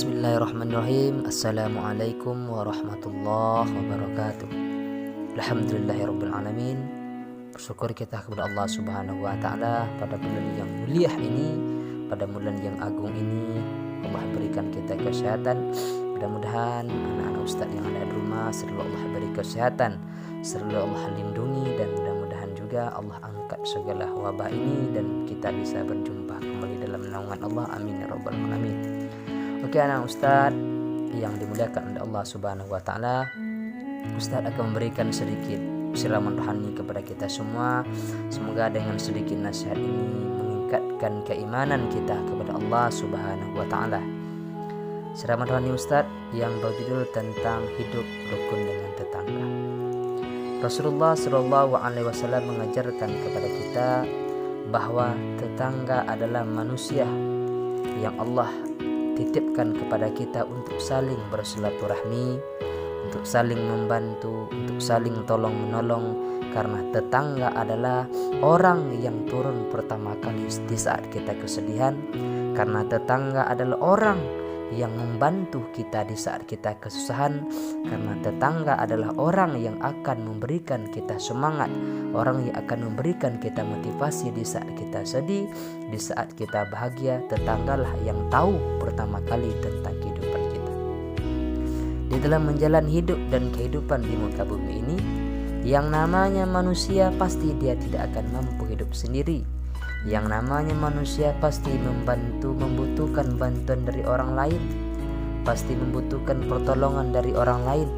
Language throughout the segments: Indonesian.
Bismillahirrahmanirrahim. Assalamualaikum warahmatullahi wabarakatuh. Alhamdulillahirabbil alamin. Bersyukur kita kepada Allah Subhanahu wa taala pada bulan yang mulia ini, pada bulan yang agung ini. Allah berikan kita kesehatan. Mudah-mudahan anak-anak ustaz yang ada di rumah selalu Allah beri kesehatan, selalu Allah lindungi, dan mudah-mudahan juga Allah angkat segala wabah ini dan kita bisa berjumpa kembali dalam naungan Allah. Amin ya rabbal alamin. Oke anak Ustadz yang dimuliakan oleh Allah Subhanahu wa taala, Ustadz akan memberikan sedikit siraman rohani kepada kita semua. Semoga dengan sedikit nasihat ini meningkatkan keimanan kita kepada Allah Subhanahu wa taala. Siraman rohani Ustadz yang berjudul tentang hidup rukun dengan tetangga. Rasulullah Shallallahu alaihi wasallam mengajarkan kepada kita bahwa tetangga adalah manusia yang Allah titipkan kepada kita untuk saling bersilaturahmi, untuk saling membantu, untuk saling tolong menolong, karena tetangga adalah orang yang turun pertama kali di saat kita kesedihan, karena tetangga adalah orang yang membantu kita di saat kita kesusahan, karena tetangga adalah orang yang akan memberikan kita semangat, orang yang akan memberikan kita motivasi di saat kita sedih, di saat kita bahagia. Tetanggalah yang tahu pertama kali tentang kehidupan kita. Di dalam menjalani hidup dan kehidupan di muka bumi ini, yang namanya manusia pasti dia tidak akan mampu hidup sendiri. Yang namanya manusia pasti membutuhkan bantuan dari orang lain, pasti membutuhkan pertolongan dari orang lain.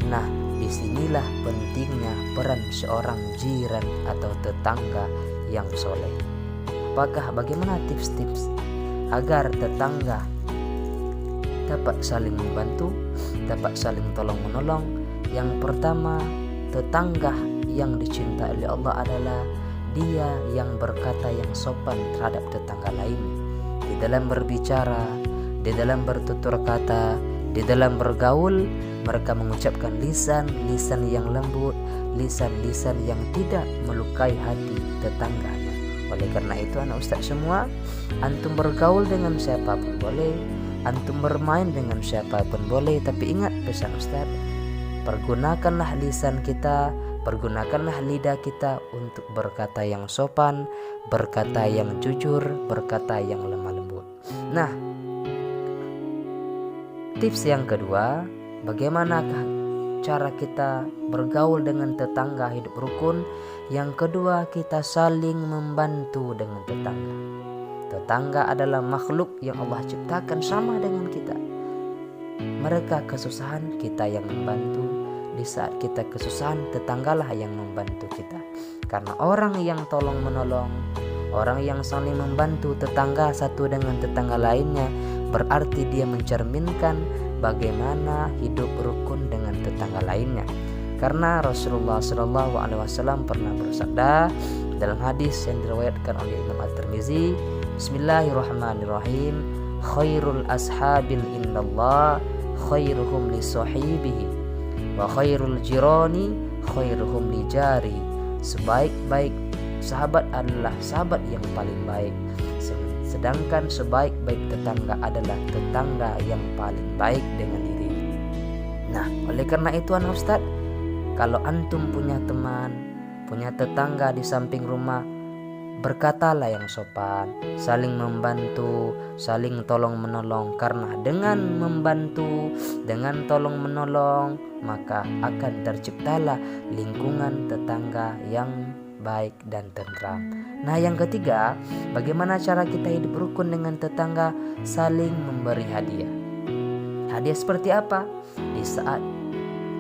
Nah, disinilah pentingnya peran seorang jiran atau tetangga yang soleh. Bagaimana tips-tips agar tetangga dapat saling membantu, dapat saling tolong menolong? Yang pertama, tetangga yang dicintai oleh Allah adalah dia yang berkata yang sopan terhadap tetangga lain, di dalam berbicara, di dalam bertutur kata, di dalam bergaul. Mereka mengucapkan lisan yang lembut, lisan yang tidak melukai hati tetangganya. Oleh karena itu anak ustaz semua, antum bergaul dengan siapapun boleh, antum bermain dengan siapapun boleh, tapi ingat pesan ustaz, pergunakanlah lisan kita, pergunakanlah lidah kita untuk berkata yang sopan, berkata yang jujur, berkata yang lemah lembut. Nah, tips yang kedua, bagaimanakah cara kita bergaul dengan tetangga hidup rukun? Yang kedua, kita saling membantu dengan tetangga. Tetangga adalah makhluk yang Allah ciptakan sama dengan kita. Mereka kesusahan, kita yang membantu. Di saat kita kesusahan, tetanggalah yang membantu kita. Karena orang yang tolong menolong, orang yang saling membantu tetangga satu dengan tetangga lainnya, berarti dia mencerminkan bagaimana hidup rukun dengan tetangga lainnya. Karena Rasulullah Shallallahu alaihi wasallam pernah bersabda dalam hadis yang diriwayatkan oleh Imam At-Tirmizi, Bismillahirrahmanirrahim, khairul ashabil indallah khairuhum li sahibihi wa khairul jirani khairuhum li jari. Sebaik-baik sahabat adalah sahabat yang paling baik, sedangkan sebaik-baik tetangga adalah tetangga yang paling baik dengan dirinya. Nah, oleh karena itu anak ustaz, kalau antum punya teman, punya tetangga di samping rumah, berkatalah yang sopan, saling membantu, saling tolong menolong. Karena dengan membantu, dengan tolong menolong, maka akan terciptalah lingkungan tetangga yang baik dan tentram. Nah, yang ketiga, bagaimana cara kita hidup rukun dengan tetangga? Saling memberi hadiah. Hadiah seperti apa? Di saat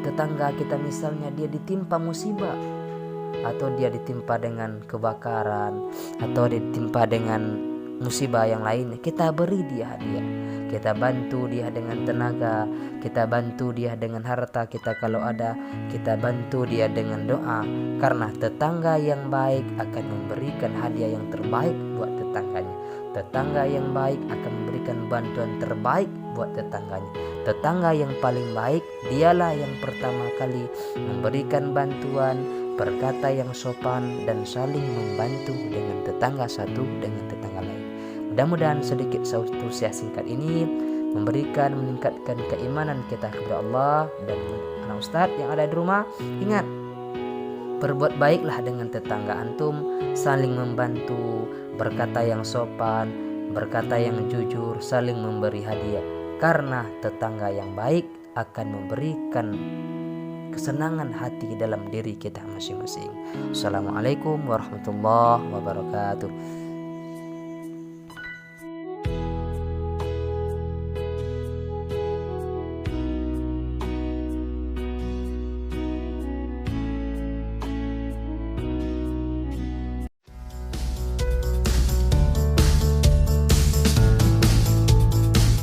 tetangga kita misalnya dia ditimpa musibah, atau dia ditimpa dengan kebakaran, atau ditimpa dengan musibah yang lainnya, kita beri dia hadiah. Kita bantu dia dengan tenaga, kita bantu dia dengan harta kita kalau ada, kita bantu dia dengan doa. Karena tetangga yang baik akan memberikan hadiah yang terbaik buat tetangganya. Tetangga yang baik akan memberikan bantuan terbaik buat tetangganya. Tetangga yang paling baik dialah yang pertama kali memberikan bantuan, berkata yang sopan, dan saling membantu dengan tetangga satu dengan tetangga lain. Mudah-mudahan sedikit tausiah singkat ini meningkatkan keimanan kita kepada Allah. Dan anak ustadz yang ada di rumah, ingat, berbuat baiklah dengan tetangga antum, saling membantu, berkata yang sopan, berkata yang jujur, saling memberi hadiah. Karena tetangga yang baik akan memberikan kesenangan hati dalam diri kita masing-masing. Assalamualaikum warahmatullahi wabarakatuh.